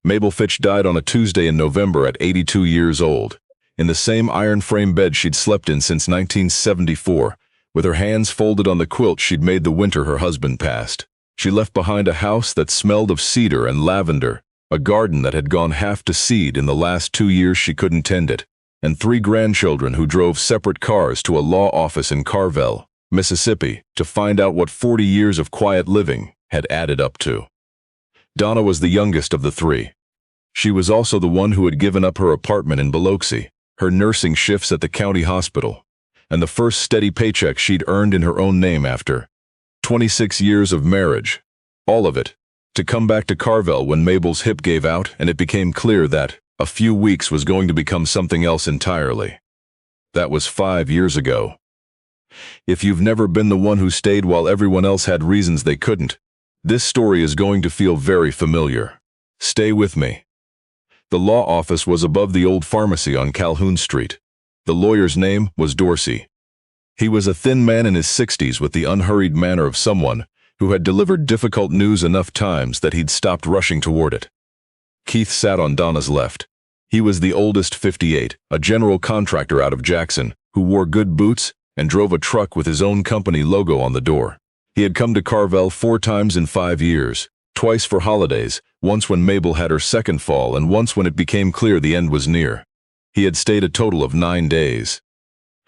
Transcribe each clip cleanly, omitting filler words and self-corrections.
Mabel Fitch died on a Tuesday in November at 82 years old, in the same iron-frame bed she'd slept in since 1974, with her hands folded on the quilt she'd made the winter her husband passed. She left behind a house that smelled of cedar and lavender, a garden that had gone half to seed in the last 2 years she couldn't tend it, and 3 grandchildren who drove separate cars to a law office in Carvel, Mississippi, to find out what 40 years of quiet living had added up to. Donna was the youngest of the 3. She was also the one who had given up her apartment in Biloxi, her nursing shifts at the county hospital, and the first steady paycheck she'd earned in her own name after 26 years of marriage, all of it, to come back to Carvel when Mabel's hip gave out and it became clear that a few weeks was going to become something else entirely. That was 5 years ago. If you've never been the one who stayed while everyone else had reasons they couldn't, this story is going to feel very familiar. Stay with me. The law office was above the old pharmacy on Calhoun Street. The lawyer's name was Dorsey. He was a thin man in his 60s with the unhurried manner of someone who had delivered difficult news enough times that he'd stopped rushing toward it. Keith sat on Donna's left. He was the oldest, 58, a general contractor out of Jackson, who wore good boots and drove a truck with his own company logo on the door. He had come to Carvel 4 times in 5 years, twice for holidays, once when Mabel had her second fall and once when it became clear the end was near. He had stayed a total of 9 days.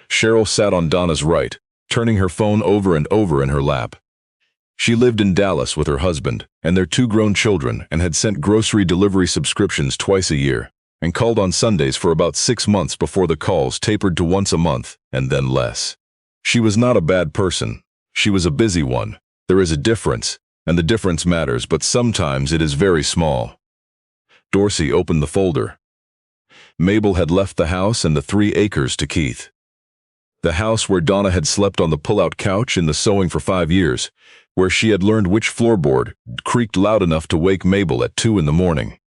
Cheryl sat on Donna's right, turning her phone over and over in her lap. She lived in Dallas with her husband and their 2 grown children and had sent grocery delivery subscriptions twice a year and called on Sundays for about 6 months before the calls tapered to once a month and then less. She was not a bad person. She was a busy one. There is a difference, and the difference matters, but sometimes it is very small. Dorsey opened the folder. Mabel had left the house and the 3 acres to Keith. The house where Donna had slept on the pull-out couch in the sewing for 5 years, where she had learned which floorboard creaked loud enough to wake Mabel at 2 in the morning,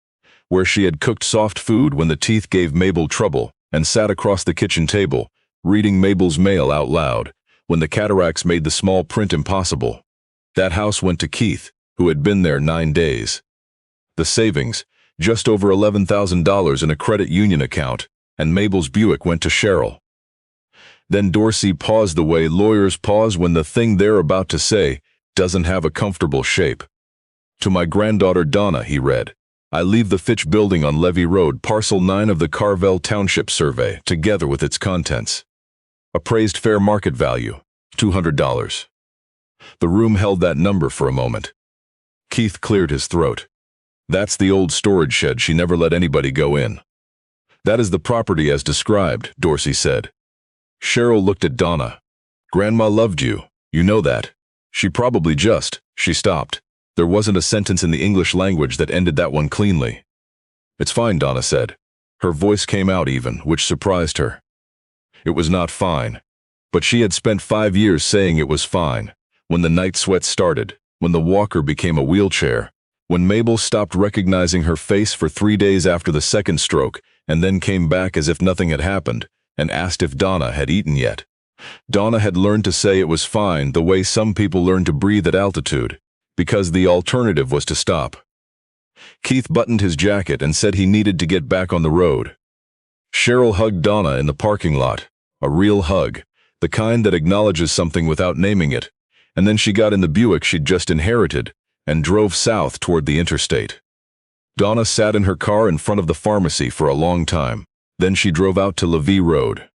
where she had cooked soft food when the teeth gave Mabel trouble and sat across the kitchen table, reading Mabel's mail out loud, when the cataracts made the small print impossible. That house went to Keith, who had been there 9 days. The savings, just over $11,000 in a credit union account, and Mabel's Buick went to Cheryl. Then Dorsey paused the way lawyers pause when the thing they're about to say doesn't have a comfortable shape. To my granddaughter Donna, he read, I leave the Fitch building on Levee Road, parcel 9 of the Carvel Township Survey, together with its contents. Appraised fair market value, $200. The room held that number for a moment. Keith cleared his throat. That's the old storage shed she never let anybody go in. That is the property as described, Dorsey said. Cheryl looked at Donna. Grandma loved you, you know that. She stopped. There wasn't a sentence in the English language that ended that one cleanly. It's fine, Donna said. Her voice came out even, which surprised her. It was not fine. But she had spent 5 years saying it was fine. When the night sweats started, when the walker became a wheelchair, when Mabel stopped recognizing her face for 3 days after the second stroke and then came back as if nothing had happened and asked if Donna had eaten yet. Donna had learned to say it was fine the way some people learn to breathe at altitude, because the alternative was to stop. Keith buttoned his jacket and said he needed to get back on the road. Cheryl hugged Donna in the parking lot, a real hug, the kind that acknowledges something without naming it, and then she got in the Buick she'd just inherited and drove south toward the interstate. Donna sat in her car in front of the pharmacy for a long time. Then she drove out to Levee Road.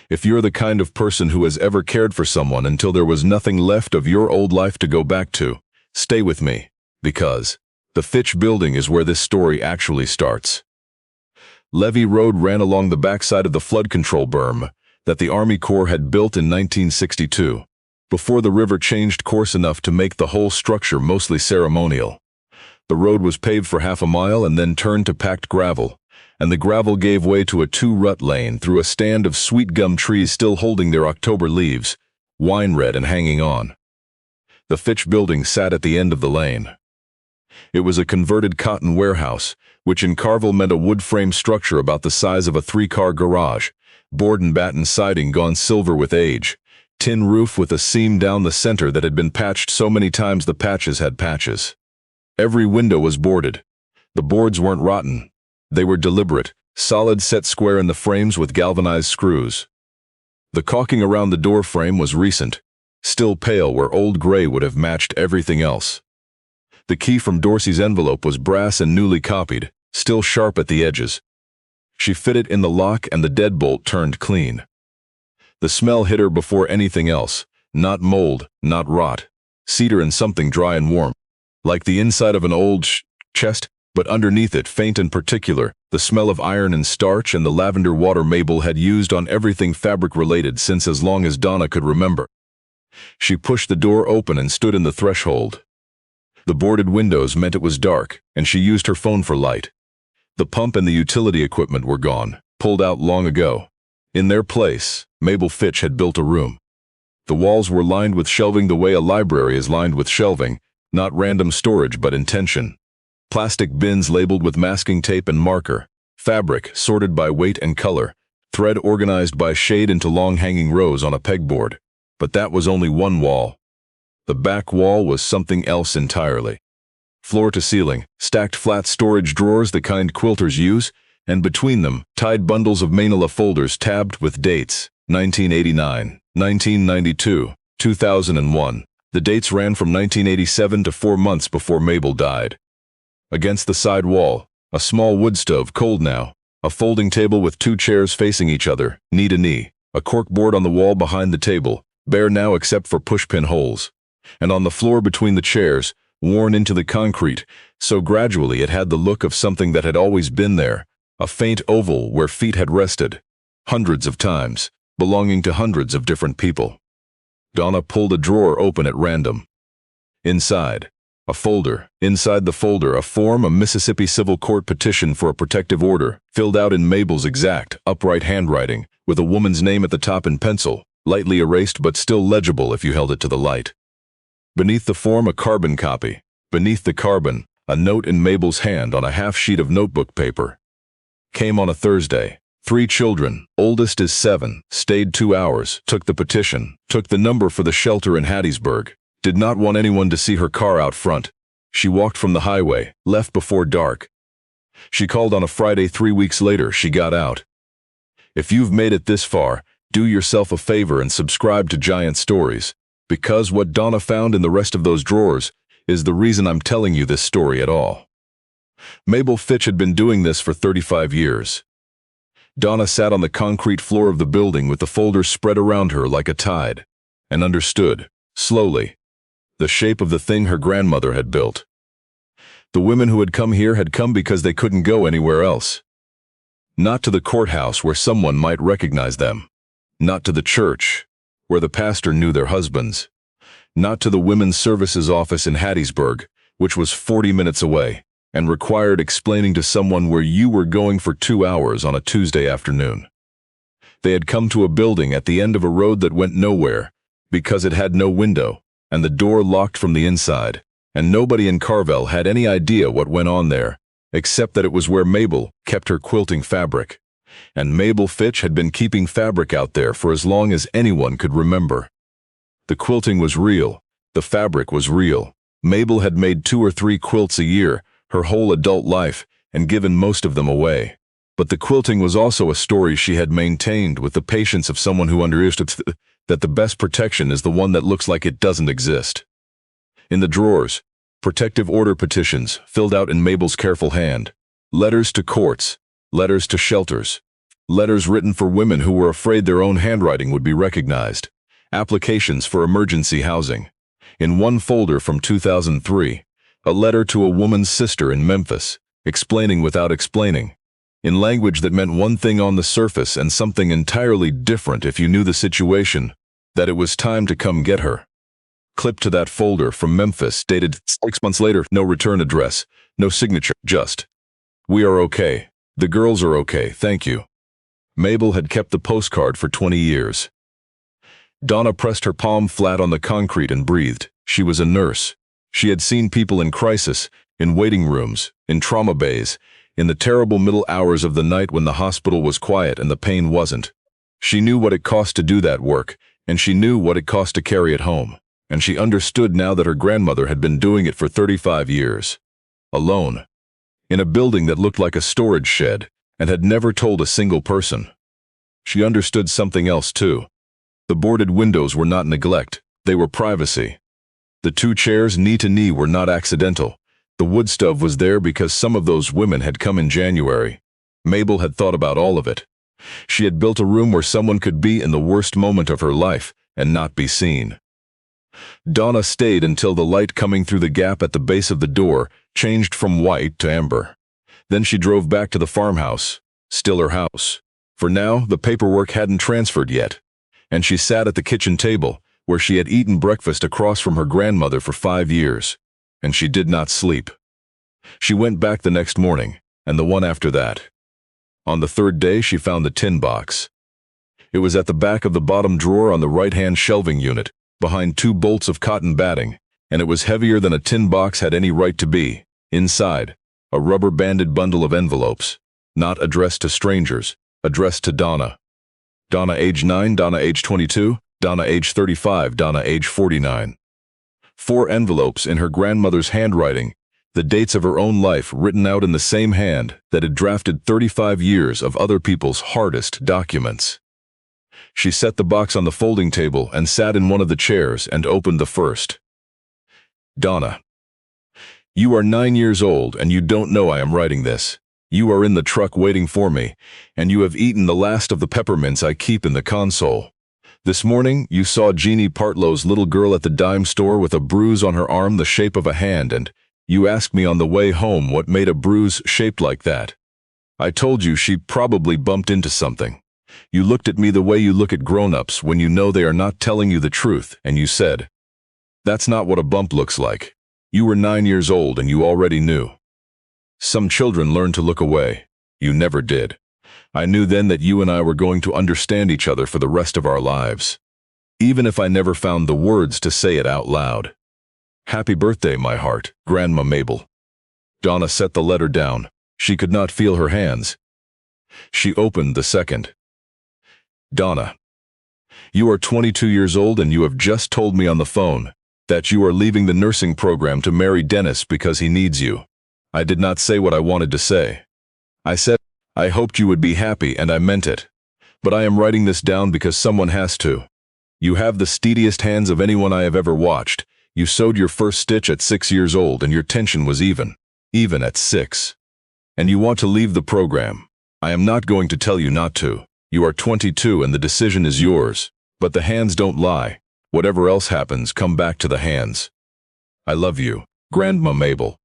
If you're the kind of person who has ever cared for someone until there was nothing left of your old life to go back to, stay with me, because the Fitch building is where this story actually starts. Levee Road ran along the backside of the flood control berm that the Army Corps had built in 1962, before the river changed course enough to make the whole structure mostly ceremonial. The road was paved for half a mile and then turned to packed gravel, and the gravel gave way to a 2-rut lane through a stand of sweet gum trees still holding their October leaves, wine red and hanging on. The Fitch building sat at the end of the lane. It was a converted cotton warehouse, which in Carvel meant a wood-frame structure about the size of a 3-car garage, board and batten siding gone silver with age, tin roof with a seam down the center that had been patched so many times the patches had patches. Every window was boarded. The boards weren't rotten. They were deliberate, solid, set square in the frames with galvanized screws. The caulking around the door frame was recent, still pale where old gray would have matched everything else. The key from Dorsey's envelope was brass and newly copied, still sharp at the edges. She fit it in the lock and the deadbolt turned clean. The smell hit her before anything else. Not mold, not rot. Cedar and something dry and warm. Like the inside of an old chest, but underneath it, faint and particular, the smell of iron and starch and the lavender water Mabel had used on everything fabric-related since as long as Donna could remember. She pushed the door open and stood in the threshold. The boarded windows meant it was dark, and she used her phone for light. The pump and the utility equipment were gone, pulled out long ago. In their place, Mabel Fitch had built a room. The walls were lined with shelving the way a library is lined with shelving, not random storage but intention. Plastic bins labeled with masking tape and marker, fabric sorted by weight and color, thread organized by shade into long hanging rows on a pegboard. But that was only one wall. The back wall was something else entirely. Floor to ceiling, stacked flat storage drawers, the kind quilters use, and between them, tied bundles of manila folders tabbed with dates, 1989, 1992, 2001. The dates ran from 1987 to 4 months before Mabel died. Against the side wall, a small wood stove, cold now, a folding table with 2 chairs facing each other, knee to knee, a corkboard on the wall behind the table, bare now except for pushpin holes. And on the floor between the chairs, worn into the concrete, so gradually it had the look of something that had always been there, a faint oval where feet had rested, hundreds of times, belonging to hundreds of different people. Donna pulled a drawer open at random. Inside, a folder. Inside the folder, a form, a Mississippi Civil Court petition for a protective order, filled out in Mabel's exact, upright handwriting, with a woman's name at the top in pencil, lightly erased but still legible if you held it to the light. Beneath the form, a carbon copy. Beneath the carbon, a note in Mabel's hand on a half sheet of notebook paper. Came on a Thursday. 3 children, oldest is 7, stayed 2 hours, took the petition, took the number for the shelter in Hattiesburg, did not want anyone to see her car out front. She walked from the highway, left before dark. She called on a Friday. 3 weeks later, she got out. If you've made it this far, do yourself a favor and subscribe to Giant Stories, because what Donna found in the rest of those drawers is the reason I'm telling you this story at all. Mabel Fitch had been doing this for 35 years. Donna sat on the concrete floor of the building with the folders spread around her like a tide, and understood, slowly, the shape of the thing her grandmother had built. The women who had come here had come because they couldn't go anywhere else. Not to the courthouse where someone might recognize them. Not to the church, where the pastor knew their husbands. Not to the women's services office in Hattiesburg, which was 40 minutes away, and required explaining to someone where you were going for 2 hours on a Tuesday afternoon. They had come to a building at the end of a road that went nowhere, because it had no window, and the door locked from the inside, and nobody in Carvel had any idea what went on there, except that it was where Mabel kept her quilting fabric. And Mabel Fitch had been keeping fabric out there for as long as anyone could remember. The quilting was real. The fabric was real. Mabel had made 2 or 3 quilts a year, her whole adult life, and given most of them away. But the quilting was also a story she had maintained with the patience of someone who understood that the best protection is the one that looks like it doesn't exist. In the drawers, protective order petitions filled out in Mabel's careful hand, letters to courts, letters to shelters, letters written for women who were afraid their own handwriting would be recognized, applications for emergency housing. In one folder from 2003, a letter to a woman's sister in Memphis, explaining without explaining, in language that meant one thing on the surface and something entirely different if you knew the situation, that it was time to come get her. Clipped to that folder from Memphis, dated 6 months later, no return address, no signature, just, "We are okay. The girls are okay, thank you." Mabel had kept the postcard for 20 years. Donna pressed her palm flat on the concrete and breathed. She was a nurse. She had seen people in crisis, in waiting rooms, in trauma bays, in the terrible middle hours of the night when the hospital was quiet and the pain wasn't. She knew what it cost to do that work, and she knew what it cost to carry it home, and she understood now that her grandmother had been doing it for 35 years. Alone. in a building that looked like a storage shed, and had never told a single person. She understood something else too. The boarded windows were not neglect, they were privacy. The 2 chairs knee to knee were not accidental. The wood stove was there because some of those women had come in January. Mabel had thought about all of it. She had built a room where someone could be in the worst moment of her life and not be seen. Donna stayed until the light coming through the gap at the base of the door changed from white to amber. Then she drove back to the farmhouse, still her house. For now, the paperwork hadn't transferred yet, and she sat at the kitchen table, where she had eaten breakfast across from her grandmother for 5 years, and she did not sleep. She went back the next morning, and the one after that. On the 3rd day, she found the tin box. It was at the back of the bottom drawer on the right-hand shelving unit, behind 2 bolts of cotton batting, and it was heavier than a tin box had any right to be. Inside, a rubber-banded bundle of envelopes, not addressed to strangers, addressed to Donna. Donna age 9, Donna age 22, Donna age 35, Donna age 49. 4 envelopes in her grandmother's handwriting, the dates of her own life written out in the same hand that had drafted 35 years of other people's hardest documents. She set the box on the folding table and sat in one of the chairs and opened the first. Donna, you are 9 years old and you don't know I am writing this. You are in the truck waiting for me, and you have eaten the last of the peppermints I keep in the console. This morning, you saw Jeannie Partlow's little girl at the dime store with a bruise on her arm the shape of a hand, and you asked me on the way home what made a bruise shaped like that. I told you she probably bumped into something. You looked at me the way you look at grown-ups when you know they are not telling you the truth, and you said, "That's not what a bump looks like." You were 9 years old and you already knew. Some children learn to look away. You never did. I knew then that you and I were going to understand each other for the rest of our lives, even if I never found the words to say it out loud. Happy birthday, my heart, Grandma Mabel. Donna set the letter down. She could not feel her hands. She opened the second. Donna, you are 22 years old and you have just told me on the phone that you are leaving the nursing program to marry Dennis because he needs you. I did not say what I wanted to say. I said, I hoped you would be happy, and I meant it. But I am writing this down because someone has to. You have the steadiest hands of anyone I have ever watched. You sewed your first stitch at 6 years old, and your tension was even at 6. And you want to leave the program. I am not going to tell you not to. You are 22 and the decision is yours. But the hands don't lie. Whatever else happens, come back to the hands. I love you, Grandma Mabel.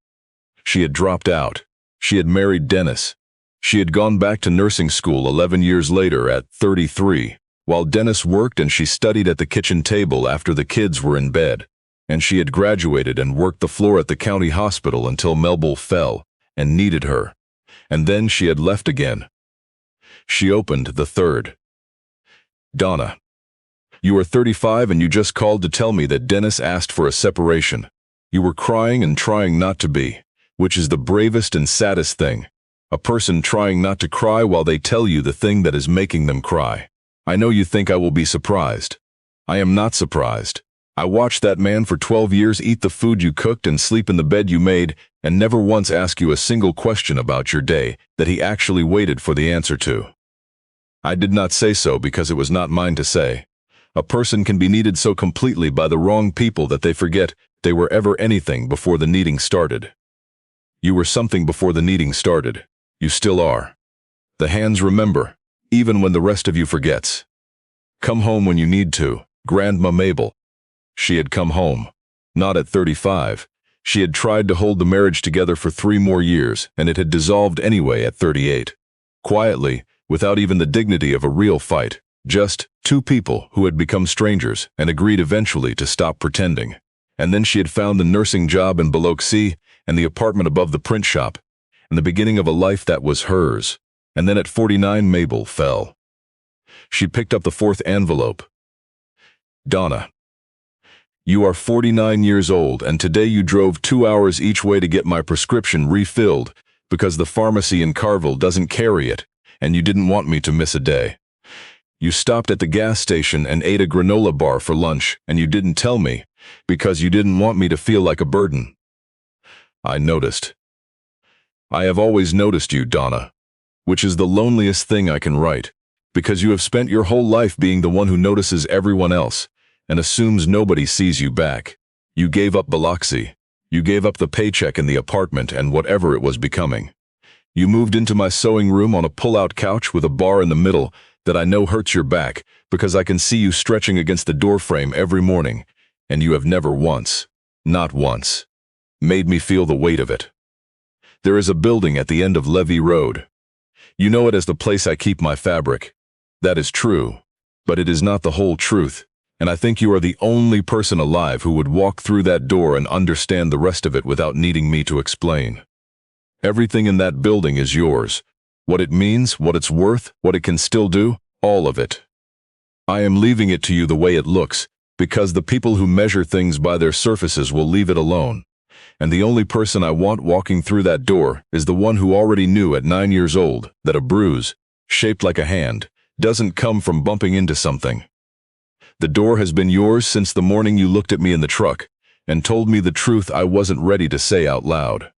She had dropped out. She had married Dennis. She had gone back to nursing school 11 years later at 33, while Dennis worked and she studied at the kitchen table after the kids were in bed. And she had graduated and worked the floor at the county hospital until Mabel fell and needed her. And then she had left again. She opened the third. Donna, you are 35 and you just called to tell me that Dennis asked for a separation. You were crying and trying not to be, which is the bravest and saddest thing. A person trying not to cry while they tell you the thing that is making them cry. I know you think I will be surprised. I am not surprised. I watched that man for 12 years eat the food you cooked and sleep in the bed you made and never once ask you a single question about your day that he actually waited for the answer to. I did not say so because it was not mine to say. A person can be needed so completely by the wrong people that they forget they were ever anything before the needing started. You were something before the needing started. You still are. The hands remember, even when the rest of you forgets. Come home when you need to, Grandma Mabel. She had come home. Not at 35. She had tried to hold the marriage together for 3 more years, and it had dissolved anyway at 38. Quietly, without even the dignity of a real fight. Just 2 people who had become strangers and agreed eventually to stop pretending. And then she had found the nursing job in Biloxi and the apartment above the print shop, and the beginning of a life that was hers. And then at 49, Mabel fell. She picked up the 4th envelope. Donna, you are 49 years old, and today you drove 2 hours each way to get my prescription refilled because the pharmacy in Carville doesn't carry it, and you didn't want me to miss a day. You stopped at the gas station and ate a granola bar for lunch, and you didn't tell me because you didn't want me to feel like a burden. I noticed. I have always noticed you, Donna, which is the loneliest thing I can write, because you have spent your whole life being the one who notices everyone else and assumes nobody sees you back. You gave up Biloxi. You gave up the paycheck and the apartment and whatever it was becoming. You moved into my sewing room on a pull-out couch with a bar in the middle that I know hurts your back because I can see you stretching against the doorframe every morning, and you have never once, not once, made me feel the weight of it. There is a building at the end of Levee Road. You know it as the place I keep my fabric. That is true, but it is not the whole truth, and I think you are the only person alive who would walk through that door and understand the rest of it without needing me to explain. Everything in that building is yours. What it means, what it's worth, what it can still do, all of it. I am leaving it to you the way it looks, because the people who measure things by their surfaces will leave it alone. And the only person I want walking through that door is the one who already knew at 9 years old that a bruise, shaped like a hand, doesn't come from bumping into something. The door has been yours since the morning you looked at me in the truck and told me the truth I wasn't ready to say out loud.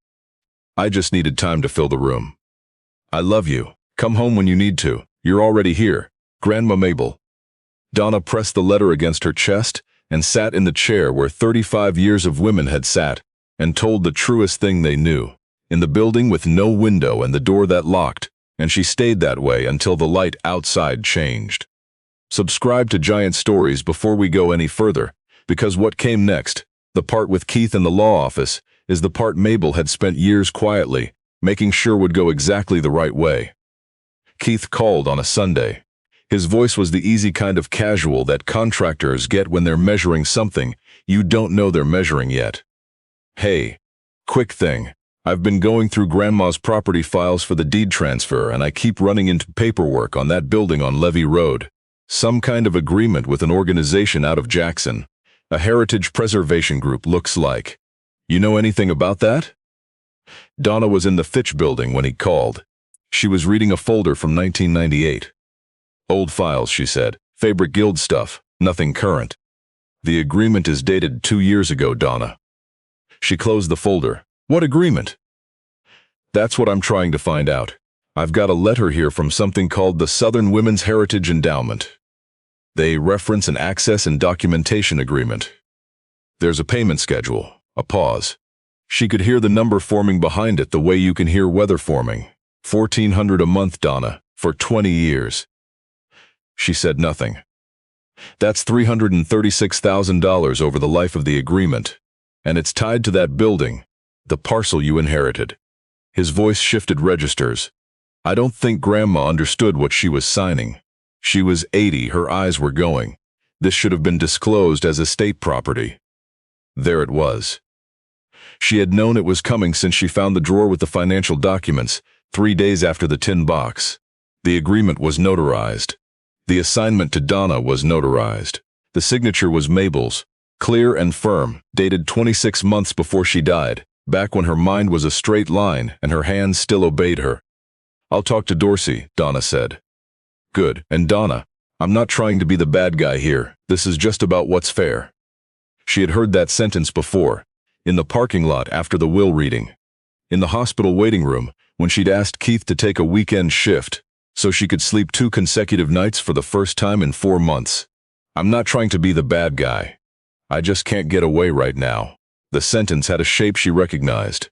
I just needed time to fill the room. I love you. Come home when you need to. You're already here. Grandma Mabel. Donna pressed the letter against her chest and sat in the chair where 35 years of women had sat and told the truest thing they knew, in the building with no window and the door that locked, and she stayed that way until the light outside changed. Subscribe to Giant Stories before we go any further, because what came next, the part with Keith in the law office, is the part Mabel had spent years quietly, making sure would go exactly the right way. Keith called on a Sunday. His voice was the easy kind of casual that contractors get when they're measuring something you don't know they're measuring yet. Hey, quick thing. I've been going through Grandma's property files for the deed transfer and I keep running into paperwork on that building on Levee Road. Some kind of agreement with an organization out of Jackson. A heritage preservation group looks like. You know anything about that? Donna was in the Fitch building when he called. She was reading a folder from 1998. Old files, she said. Fabric Guild stuff. Nothing current. The agreement is dated 2 years ago, Donna. She closed the folder. What agreement? That's what I'm trying to find out. I've got a letter here from something called the Southern Women's Heritage Endowment. They reference an access and documentation agreement. There's a payment schedule. A pause. She could hear the number forming behind it the way you can hear weather forming. $1,400 a month, Donna, for 20 years. She said nothing. That's $336,000 over the life of the agreement, and it's tied to that building, the parcel you inherited. His voice shifted registers. I don't think Grandma understood what she was signing. She was 80, her eyes were going. This should have been disclosed as estate property. There it was. She had known it was coming since she found the drawer with the financial documents, 3 days after the tin box. The agreement was notarized. The assignment to Donna was notarized. The signature was Mabel's, clear and firm, dated 26 months before she died, back when her mind was a straight line and her hands still obeyed her. I'll talk to Dorsey, Donna said. Good, and Donna, I'm not trying to be the bad guy here. This is just about what's fair. She had heard that sentence before, in the parking lot after the will reading, in the hospital waiting room when she'd asked Keith to take a weekend shift so she could sleep 2 consecutive nights for the first time in 4 months. I'm not trying to be the bad guy. I just can't get away right now. The sentence had a shape she recognized.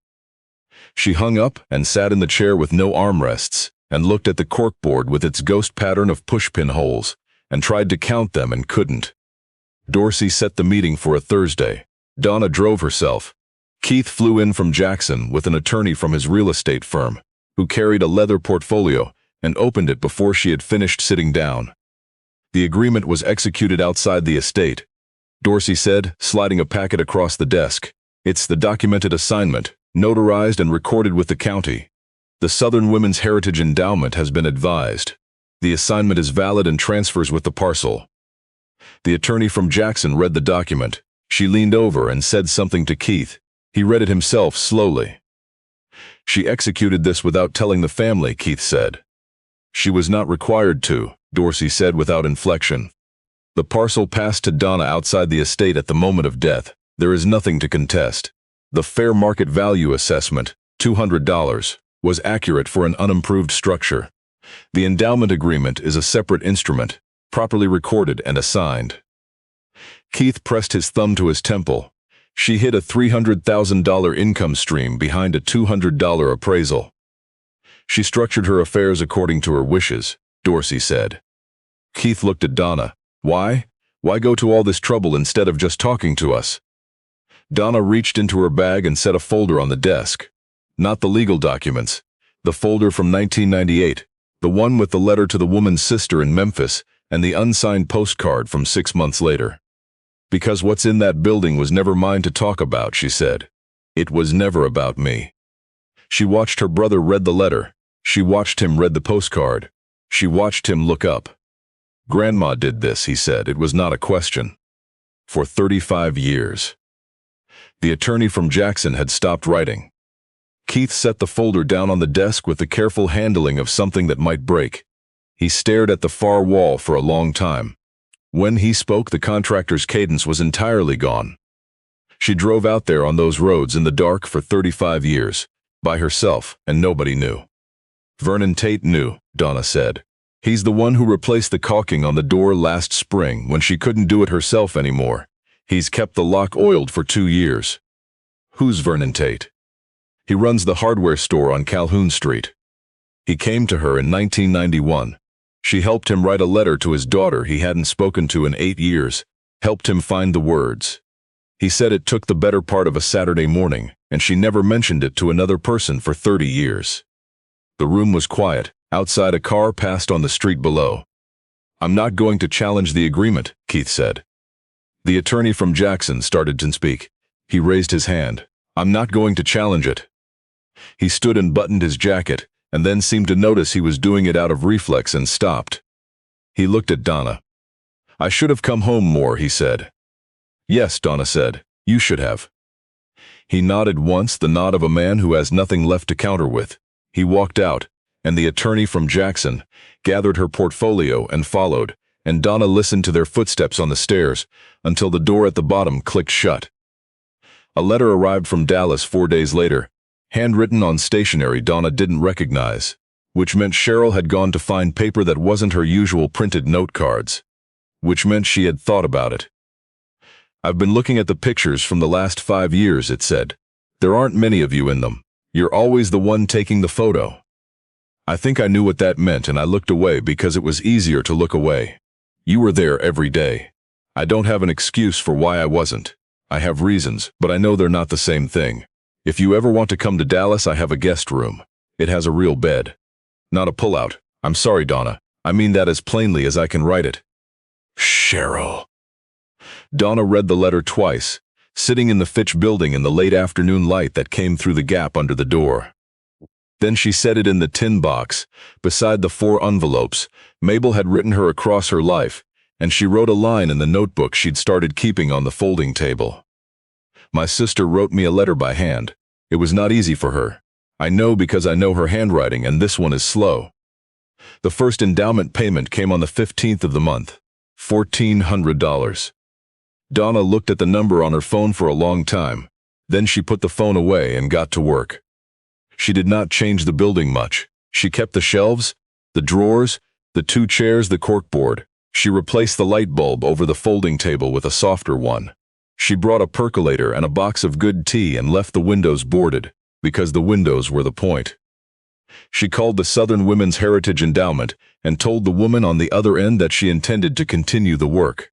She hung up and sat in the chair with no armrests and looked at the corkboard with its ghost pattern of pushpin holes and tried to count them and couldn't. Dorsey set the meeting for a Thursday. Donna drove herself. Keith flew in from Jackson with an attorney from his real estate firm, who carried a leather portfolio and opened it before she had finished sitting down. The agreement was executed outside the estate. Dorsey said, sliding a packet across the desk. It's the documented assignment, notarized and recorded with the county. The Southern Women's Heritage Endowment has been advised. The assignment is valid and transfers with the parcel. The attorney from Jackson read the document. She leaned over and said something to Keith. He read it himself slowly. She executed this without telling the family, Keith said. She was not required to, Dorsey said without inflection. The parcel passed to Donna outside the estate at the moment of death. There is nothing to contest. The fair market value assessment, $200. was accurate for an unimproved structure. The endowment agreement is a separate instrument, properly recorded and assigned. Keith pressed his thumb to his temple. She hid a $300,000 income stream behind a $200 appraisal. She structured her affairs according to her wishes, Dorsey said. Keith looked at Donna. Why? Why go to all this trouble instead of just talking to us? Donna reached into her bag and set a folder on the desk. Not the legal documents. The folder from 1998, the one with the letter to the woman's sister in Memphis, and the unsigned postcard from 6 months later. Because what's in that building was never mine to talk about, she said. It was never about me. She watched her brother read the letter. She watched him read the postcard. She watched him look up. Grandma did this, he said. It was not a question. For 35 years. The attorney from Jackson had stopped writing. Keith set the folder down on the desk with the careful handling of something that might break. He stared at the far wall for a long time. When he spoke, the contractor's cadence was entirely gone. She drove out there on those roads in the dark for 35 years, by herself, and nobody knew. Vernon Tate knew, Donna said. He's the one who replaced the caulking on the door last spring when she couldn't do it herself anymore. He's kept the lock oiled for 2 years. Who's Vernon Tate? He runs the hardware store on Calhoun Street. He came to her in 1991. She helped him write a letter to his daughter he hadn't spoken to in 8 years, helped him find the words. He said it took the better part of a Saturday morning, and she never mentioned it to another person for 30 years. The room was quiet. Outside, a car passed on the street below. I'm not going to challenge the agreement, Keith said. The attorney from Jackson started to speak. He raised his hand. I'm not going to challenge it. He stood and buttoned his jacket, and then seemed to notice he was doing it out of reflex and stopped. He looked at Donna. I should have come home more, he said. Yes, Donna said. You should have. He nodded once, the nod of a man who has nothing left to counter with. He walked out, and the attorney from Jackson gathered her portfolio and followed, and Donna listened to their footsteps on the stairs until the door at the bottom clicked shut. A letter arrived from Dallas 4 days later, handwritten on stationery Donna didn't recognize, which meant Cheryl had gone to find paper that wasn't her usual printed note cards, which meant she had thought about it. I've been looking at the pictures from the last 5 years, it said. There aren't many of you in them. You're always the one taking the photo. I think I knew what that meant, and I looked away because it was easier to look away. You were there every day. I don't have an excuse for why I wasn't. I have reasons, but I know they're not the same thing. If you ever want to come to Dallas, I have a guest room. It has a real bed. Not a pullout. I'm sorry, Donna. I mean that as plainly as I can write it. Cheryl. Donna read the letter twice, sitting in the Fitch building in the late afternoon light that came through the gap under the door. Then she set it in the tin box, beside the 4 envelopes Mabel had written her across her life, and she wrote a line in the notebook she'd started keeping on the folding table. My sister wrote me a letter by hand. It was not easy for her. I know because I know her handwriting, and this one is slow. The first endowment payment came on the 15th of the month, $1,400. Donna looked at the number on her phone for a long time. Then she put the phone away and got to work. She did not change the building much. She kept the shelves, the drawers, the 2 chairs, the corkboard. She replaced the light bulb over the folding table with a softer one. She brought a percolator and a box of good tea and left the windows boarded, because the windows were the point. She called the Southern Women's Heritage Endowment and told the woman on the other end that she intended to continue the work.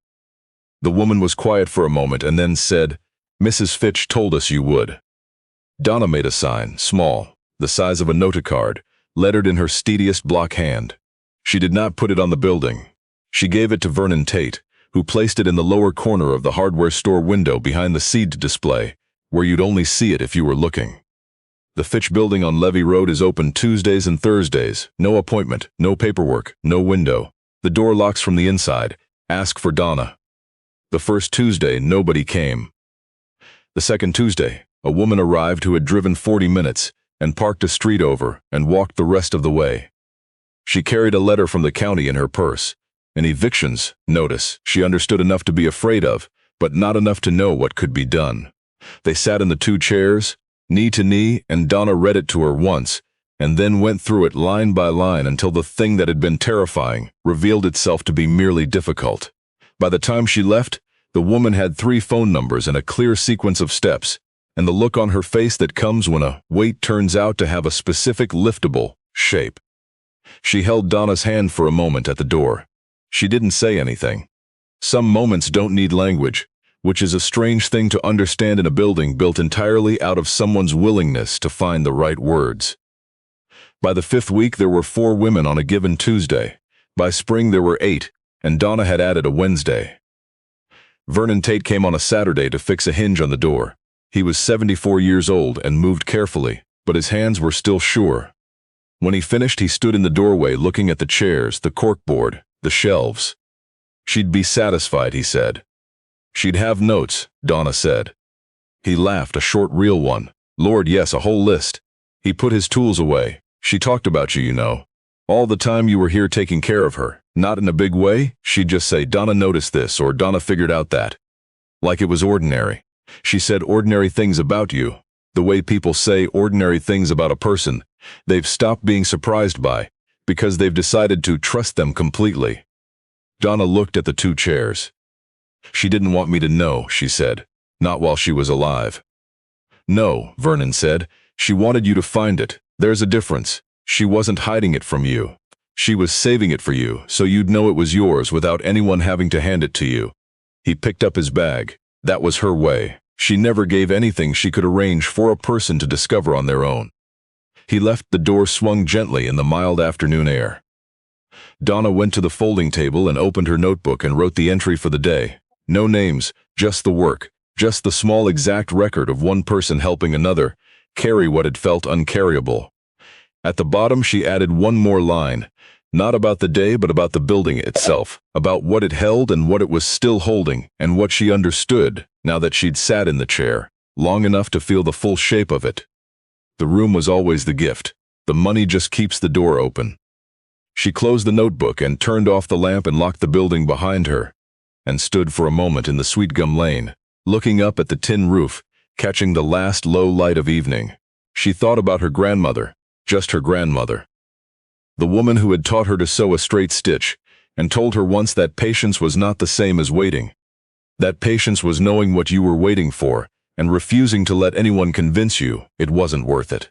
The woman was quiet for a moment and then said, "Mrs. Fitch told us you would." Donna made a sign, small, the size of a notocard, lettered in her steadiest block hand. She did not put it on the building. She gave it to Vernon Tate, who placed it in the lower corner of the hardware store window behind the seed display, where you'd only see it if you were looking. The Fitch building on Levee Road is open Tuesdays and Thursdays. No appointment, no paperwork, no window. The door locks from the inside. Ask for Donna. The first Tuesday, nobody came. The second Tuesday, a woman arrived who had driven 40 minutes and parked a street over and walked the rest of the way. She carried a letter from the county in her purse, an evictions notice she understood enough to be afraid of, but not enough to know what could be done. They sat in the 2 chairs, knee to knee, and Donna read it to her once, and then went through it line by line until the thing that had been terrifying revealed itself to be merely difficult. By the time she left, the woman had 3 phone numbers and a clear sequence of steps, and the look on her face that comes when a weight turns out to have a specific liftable shape. She held Donna's hand for a moment at the door. She didn't say anything. Some moments don't need language, which is a strange thing to understand in a building built entirely out of someone's willingness to find the right words. By the 5th week, there were 4 women on a given Tuesday. By spring, there were 8, and Donna had added a Wednesday. Vernon Tate came on a Saturday to fix a hinge on the door. He was 74 years old and moved carefully, but his hands were still sure. When he finished, he stood in the doorway looking at the chairs, the corkboard, the shelves. She'd be satisfied, he said. She'd have notes, Donna said. He laughed, a short, real one. Lord, yes, a whole list. He put his tools away. She talked about you, you know. All the time you were here taking care of her. Not in a big way. She'd just say, Donna noticed this, or Donna figured out that. Like it was ordinary. She said ordinary things about you. The way people say ordinary things about a person, they've stopped being surprised by, because they've decided to trust them completely. Donna looked at the 2 chairs. She didn't want me to know, she said. Not while she was alive. No, Vernon said. She wanted you to find it. There's a difference. She wasn't hiding it from you. She was saving it for you, so you'd know it was yours without anyone having to hand it to you. He picked up his bag. That was her way. She never gave anything she could arrange for a person to discover on their own. He left. The door swung gently in the mild afternoon air. Donna went to the folding table and opened her notebook and wrote the entry for the day. No names, just the work, just the small exact record of one person helping another carry what had felt uncarryable. At the bottom, she added one more line, not about the day but about the building itself, about what it held and what it was still holding, and what she understood now that she'd sat in the chair, long enough to feel the full shape of it. The room was always the gift. The money just keeps the door open. She closed the notebook and turned off the lamp and locked the building behind her, and stood for a moment in the sweet gum lane, looking up at the tin roof, catching the last low light of evening. She thought about her grandmother, just her grandmother. The woman who had taught her to sew a straight stitch, and told her once that patience was not the same as waiting. That patience was knowing what you were waiting for, and refusing to let anyone convince you it wasn't worth it.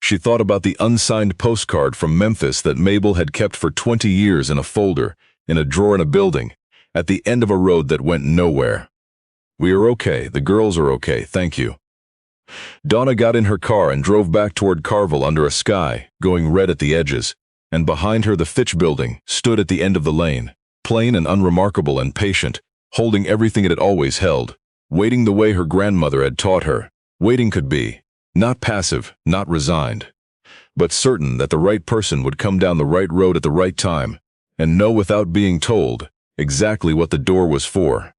She thought about the unsigned postcard from Memphis that Mabel had kept for 20 years in a folder, in a drawer in a building, at the end of a road that went nowhere. We are okay, the girls are okay, thank you. Donna got in her car and drove back toward Carville under a sky, going red at the edges, and behind her the Fitch building stood at the end of the lane, plain and unremarkable and patient, holding everything it had always held, waiting the way her grandmother had taught her. Waiting could be, not passive, not resigned, but certain that the right person would come down the right road at the right time, and know without being told exactly what the door was for.